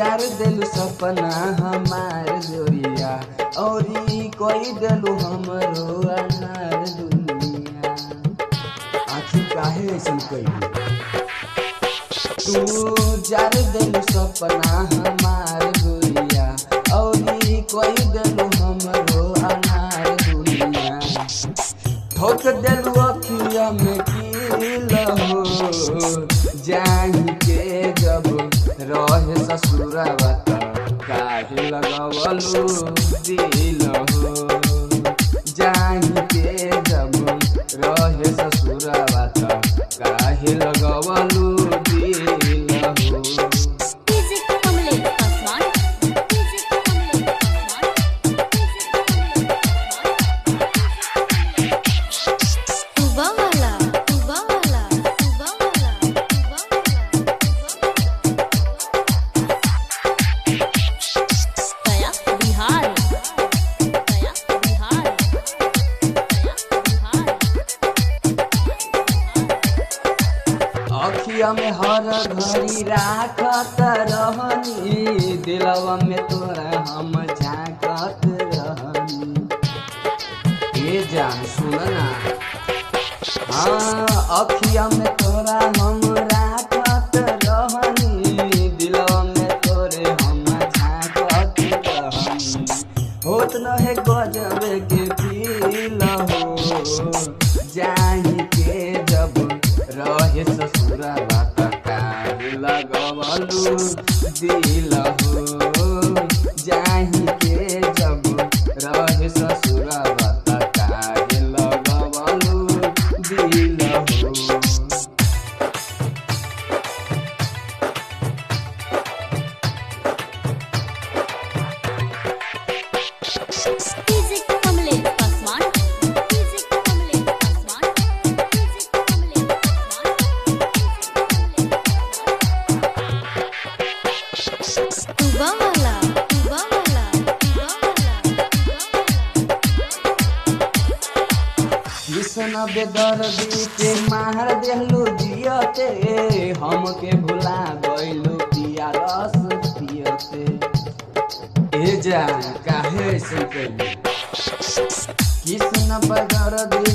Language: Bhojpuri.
जार दिल सपना हमार गोरिया और कोई दिलू हमरो अनार दुनिया। आखिर काहे ऐसा कइली तू जार दिल सपना हमार गोरिया और कोई दिलू हमरो अनार दुनिया। ठोक दिलू अखिया में कील हो जान के जब रहे ससुरवा त काहे लगवलू दिल हो। जान के जब रहे ससुरवा त काहे लगवलू दिल हो। अखिया में हर घड़ी राखत रहनी दिलवा में तोरा हम झाँकत रहनी। ए जान सुन ना हाँ अखिया में तोरा हम राखत रहनी दिलवा में तोरे हम झाँकत रहनी। होत न है गजब के फील हो जाही के जब रहे ससुरवा त काहे लगवलू दिल हो। जाही के जब रहे ससुरवा त काहे लगवलू दिल हो। कृष्ण बेदर्दी के मार देलू जियते हमके भुला गइलू पिया रस पियते। ए जान काहे ऐसे कइली कृष्ण बेदर्दी